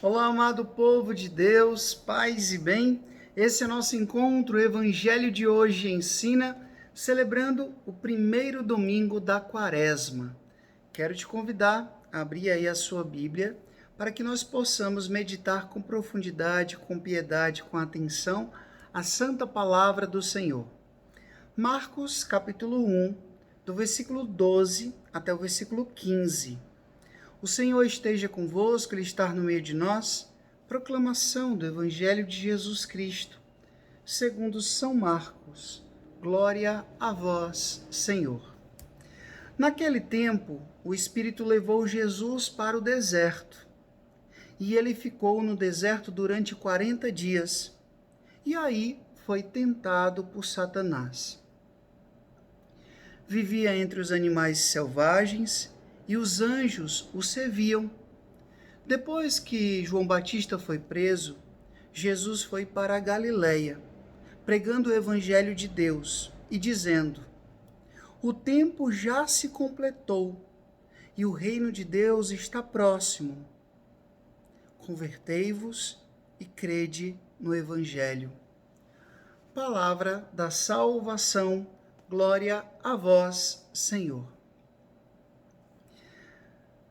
Olá, amado povo de Deus, paz e bem. Esse é nosso encontro, o Evangelho de hoje ensina, celebrando o primeiro domingo da Quaresma. Quero te convidar a abrir aí a sua Bíblia para que nós possamos meditar com profundidade, com piedade, com atenção a santa palavra do Senhor. Marcos, capítulo 1, do versículo 12 até o versículo 15. O Senhor esteja convosco, Ele está no meio de nós. Proclamação do Evangelho de Jesus Cristo, segundo São Marcos. Glória a vós, Senhor. Naquele tempo, o Espírito levou Jesus para o deserto, e ele ficou no deserto durante 40 dias, e aí foi tentado por Satanás. Vivia entre os animais selvagens, e os anjos o serviam. Depois que João Batista foi preso, Jesus foi para a Galiléia, pregando o Evangelho de Deus e dizendo: o tempo já se completou e o reino de Deus está próximo. Convertei-vos e crede no Evangelho. Palavra da salvação, glória a vós, Senhor.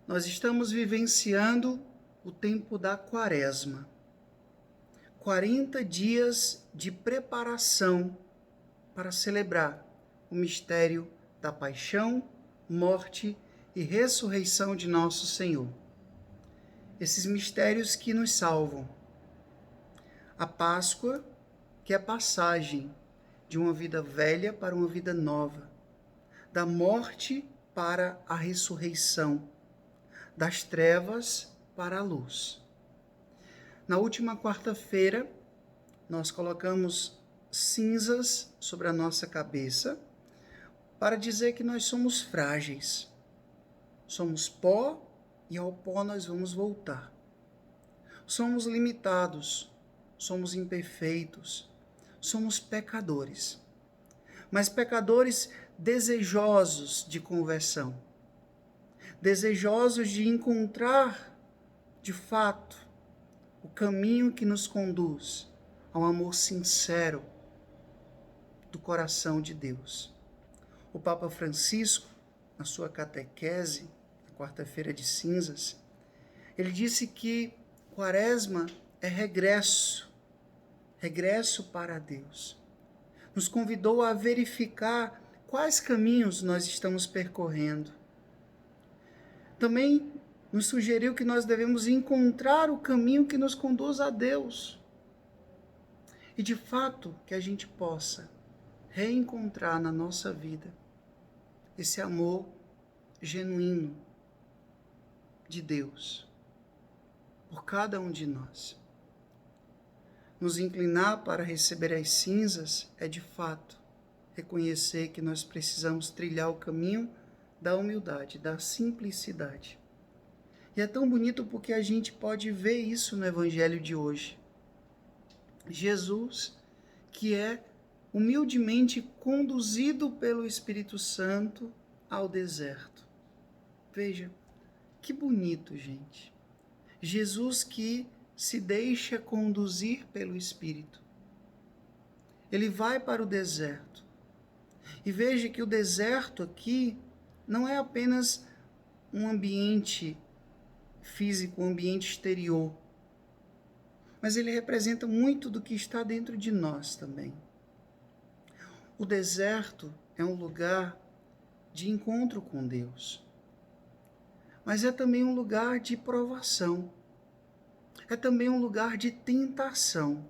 Nós estamos vivenciando o tempo da Quaresma. 40 dias de preparação para celebrar o mistério da paixão, morte e ressurreição de nosso Senhor. Esses mistérios que nos salvam. A Páscoa, que é a passagem de uma vida velha para uma vida nova, da morte para a ressurreição, das trevas para a luz. Na última quarta-feira, nós colocamos cinzas sobre a nossa cabeça para dizer que nós somos frágeis. Somos pó e ao pó nós vamos voltar. Somos limitados, somos imperfeitos, somos pecadores. Mas pecadores desejosos de conversão. Desejosos de encontrar, de fato, o caminho que nos conduz ao amor sincero do coração de Deus. O Papa Francisco, na sua catequese, na quarta-feira de cinzas, ele disse que Quaresma é regresso para Deus. Nos convidou a verificar quais caminhos nós estamos percorrendo. Também nos sugeriu que nós devemos encontrar o caminho que nos conduz a Deus. E de fato que a gente possa reencontrar na nossa vida esse amor genuíno de Deus por cada um de nós. Nos inclinar para receber as cinzas é de fato reconhecer que nós precisamos trilhar o caminho da humildade, da simplicidade. E é tão bonito porque a gente pode ver isso no Evangelho de hoje. Jesus, que é humildemente conduzido pelo Espírito Santo ao deserto. Veja, que bonito, gente. Jesus que se deixa conduzir pelo Espírito. Ele vai para o deserto. E veja que o deserto aqui não é apenas um ambiente físico, um ambiente exterior, mas ele representa muito do que está dentro de nós também. O deserto é um lugar de encontro com Deus, mas é também um lugar de provação, é também um lugar de tentação.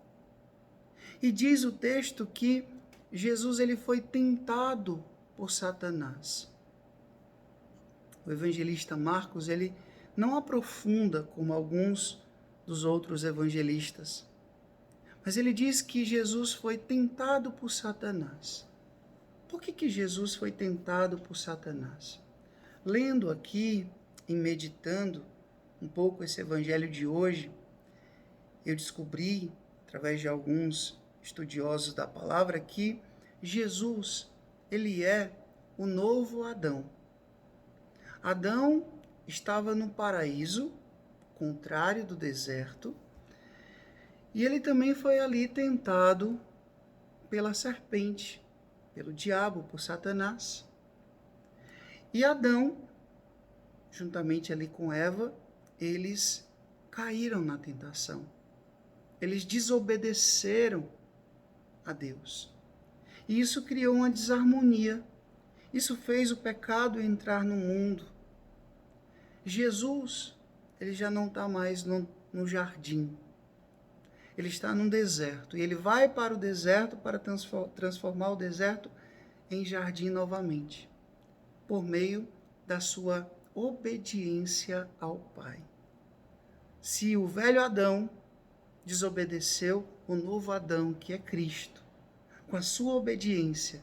E diz o texto que Jesus ele foi tentado por Satanás. O evangelista Marcos, ele não aprofunda como alguns dos outros evangelistas, mas ele diz que Jesus foi tentado por Satanás. Por que Jesus foi tentado por Satanás? Lendo aqui e meditando um pouco esse evangelho de hoje, eu descobri, através de alguns estudiosos da palavra, que Jesus, ele é o novo Adão. Adão estava no paraíso contrário do deserto, e ele também foi ali tentado pela serpente, pelo diabo, por Satanás. E Adão, juntamente ali com Eva, eles caíram na tentação. Eles desobedeceram a Deus. E isso criou uma desarmonia. Isso fez o pecado entrar no mundo. Jesus, ele já não está mais no jardim. Ele está num deserto. E ele vai para o deserto para transformar o deserto em jardim novamente, por meio da sua obediência ao Pai. Se o velho Adão desobedeceu, o novo Adão, que é Cristo, com a sua obediência,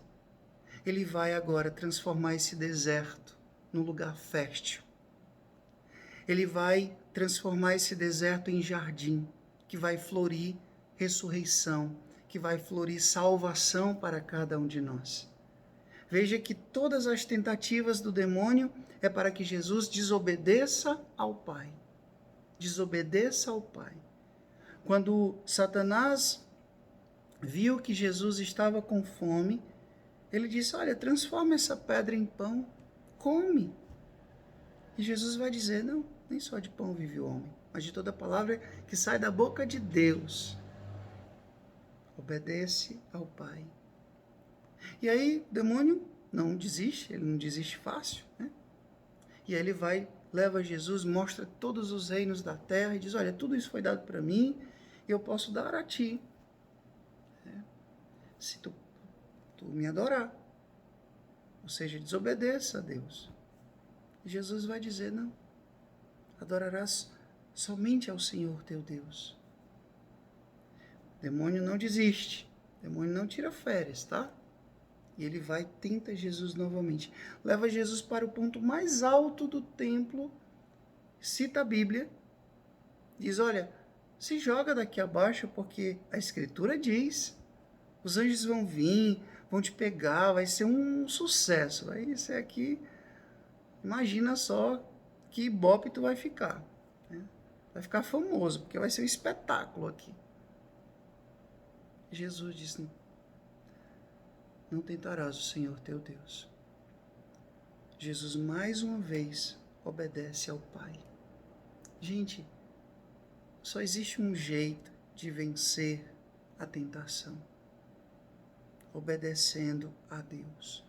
ele vai agora transformar esse deserto num lugar fértil. Ele vai transformar esse deserto em jardim, que vai florir ressurreição, que vai florir salvação para cada um de nós. Veja que todas as tentativas do demônio é para que Jesus desobedeça ao Pai. Desobedeça ao Pai. Quando Satanás viu que Jesus estava com fome, ele disse, olha, transforma essa pedra em pão, come. E Jesus vai dizer, não, nem só de pão vive o homem, mas de toda palavra que sai da boca de Deus. Obedece ao Pai. E aí o demônio não desiste, ele não desiste fácil, né? E aí ele vai, leva Jesus, mostra todos os reinos da terra e diz, olha, tudo isso foi dado para mim e eu posso dar a ti, se tu me adorar. Ou seja, desobedeça a Deus. E Jesus vai dizer, não, adorarás somente ao Senhor teu Deus. O demônio não desiste, o demônio não tira férias, tá? E ele vai, tenta Jesus novamente. Leva Jesus para o ponto mais alto do templo, cita a Bíblia, diz, olha, se joga daqui abaixo, porque a Escritura diz, os anjos vão vir, vão te pegar, vai ser um sucesso. Vai ser aqui, imagina só que ibope tu vai ficar. Né? Vai ficar famoso, porque vai ser um espetáculo aqui. Jesus diz, não tentarás o Senhor teu Deus. Jesus, mais uma vez, obedece ao Pai. Gente, só existe um jeito de vencer a tentação. Obedecendo a Deus.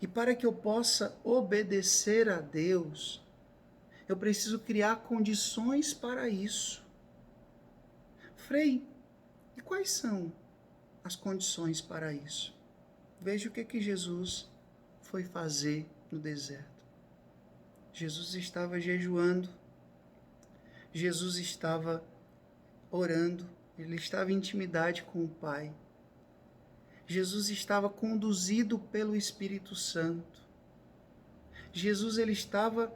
E para que eu possa obedecer a Deus, eu preciso criar condições para isso. Frei, e quais são as condições para isso? Veja o que Jesus foi fazer no deserto. Jesus estava jejuando, Jesus estava orando, ele estava em intimidade com o Pai. Jesus estava conduzido pelo Espírito Santo. Jesus ele estava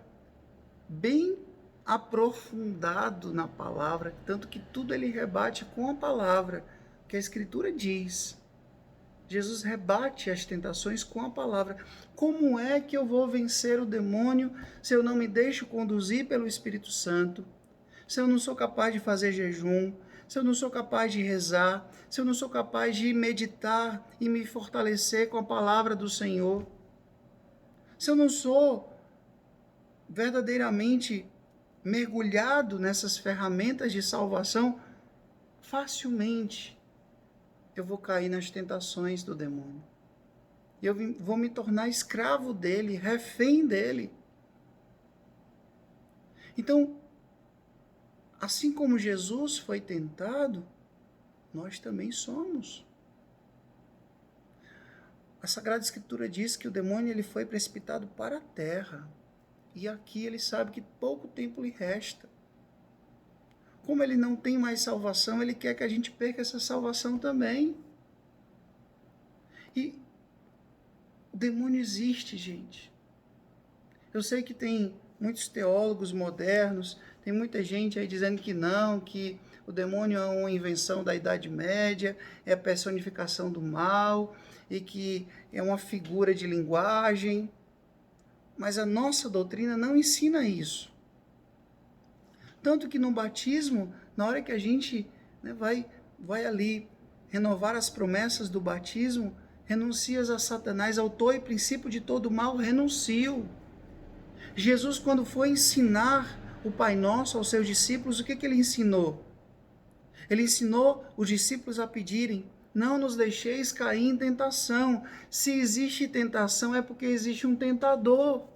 bem aprofundado na palavra, tanto que tudo ele rebate com a palavra, que a Escritura diz. Jesus rebate as tentações com a palavra. Como é que eu vou vencer o demônio se eu não me deixo conduzir pelo Espírito Santo? Se eu não sou capaz de fazer jejum, se eu não sou capaz de rezar, se eu não sou capaz de meditar e me fortalecer com a palavra do Senhor, se eu não sou verdadeiramente mergulhado nessas ferramentas de salvação, facilmente eu vou cair nas tentações do demônio. E eu vou me tornar escravo dele, refém dele. Então, assim como Jesus foi tentado, nós também somos. A Sagrada Escritura diz que o demônio ele foi precipitado para a terra. E aqui ele sabe que pouco tempo lhe resta. Como ele não tem mais salvação, ele quer que a gente perca essa salvação também. E o demônio existe, gente. Eu sei que tem muitos teólogos modernos, tem muita gente aí dizendo que não, que o demônio é uma invenção da Idade Média, é a personificação do mal, e que é uma figura de linguagem. Mas a nossa doutrina não ensina isso. Tanto que no batismo, na hora que a gente, né, vai ali renovar as promessas do batismo, renuncias a Satanás, autor e princípio de todo mal, renuncio. Jesus, quando foi ensinar o Pai Nosso aos seus discípulos, o que ele ensinou? Ele ensinou os discípulos a pedirem: não nos deixeis cair em tentação. Se existe tentação, é porque existe um tentador.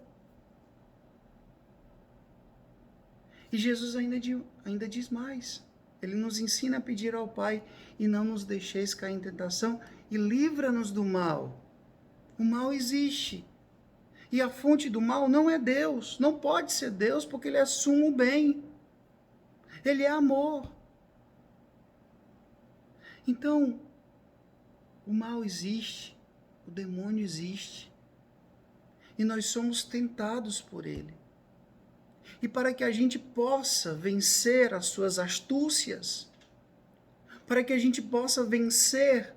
E Jesus ainda diz mais. Ele nos ensina a pedir ao Pai: e não nos deixeis cair em tentação, e livra-nos do mal. O mal existe. E a fonte do mal não é Deus. Não pode ser Deus, porque Ele é sumo bem. Ele é amor. Então, o mal existe. O demônio existe. E nós somos tentados por ele. E para que a gente possa vencer as suas astúcias, para que a gente possa vencer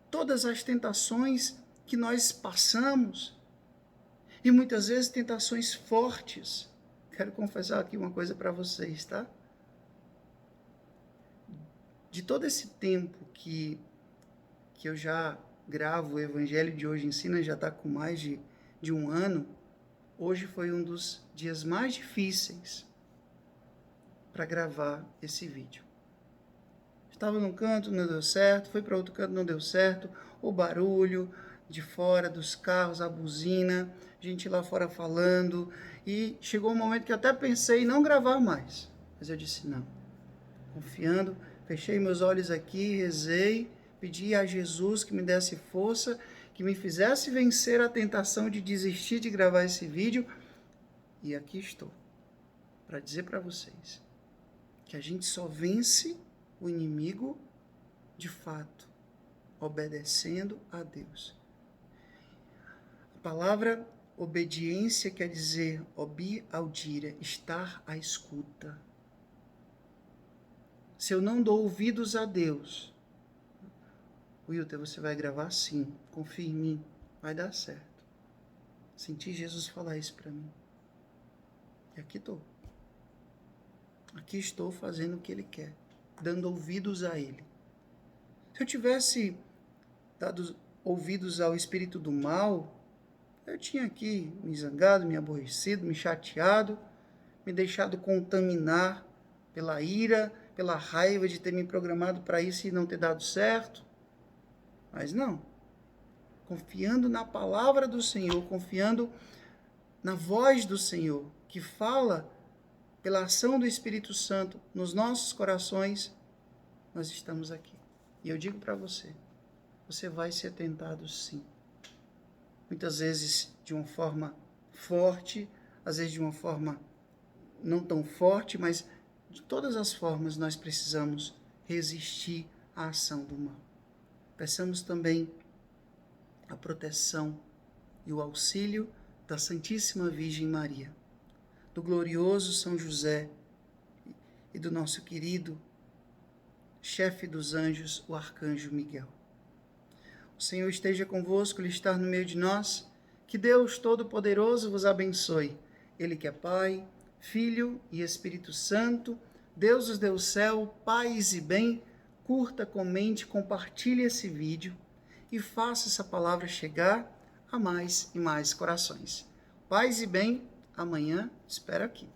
todas as tentações que nós passamos, e muitas vezes tentações fortes. Quero confessar aqui uma coisa para vocês, tá? De todo esse tempo que eu já gravo o Evangelho de Hoje Ensina, já está com mais de um ano, hoje foi um dos dias mais difíceis para gravar esse vídeo. Estava num canto, não deu certo, foi para outro canto, não deu certo, o barulho de fora dos carros, a buzina, gente lá fora falando, e chegou um momento que eu até pensei em não gravar mais, mas eu disse não, confiando, fechei meus olhos aqui, rezei, pedi a Jesus que me desse força, que me fizesse vencer a tentação de desistir de gravar esse vídeo, e aqui estou, para dizer para vocês que a gente só vence o inimigo de fato, obedecendo a Deus. A palavra obediência quer dizer obi audire, estar à escuta. Se eu não dou ouvidos a Deus, Wilter, você vai gravar sim, confia em mim, vai dar certo. Senti Jesus falar isso para mim. E aqui estou. Aqui estou fazendo o que Ele quer, dando ouvidos a Ele. Se eu tivesse dado ouvidos ao espírito do mal, eu tinha aqui me zangado, me aborrecido, me chateado, me deixado contaminar pela ira, pela raiva de ter me programado para isso e não ter dado certo. Mas não. Confiando na palavra do Senhor, confiando na voz do Senhor, que fala pela ação do Espírito Santo nos nossos corações, nós estamos aqui. E eu digo para você, você vai ser tentado sim. Muitas vezes de uma forma forte, às vezes de uma forma não tão forte, mas de todas as formas nós precisamos resistir à ação do mal. Peçamos também a proteção e o auxílio da Santíssima Virgem Maria, do glorioso São José e do nosso querido chefe dos anjos, o Arcanjo Miguel. O Senhor esteja convosco, Ele está no meio de nós. Que Deus Todo-Poderoso vos abençoe. Ele que é Pai, Filho e Espírito Santo, Deus os deu o céu, paz e bem. Curta, comente, compartilhe esse vídeo e faça essa palavra chegar a mais e mais corações. Paz e bem, amanhã espero aqui.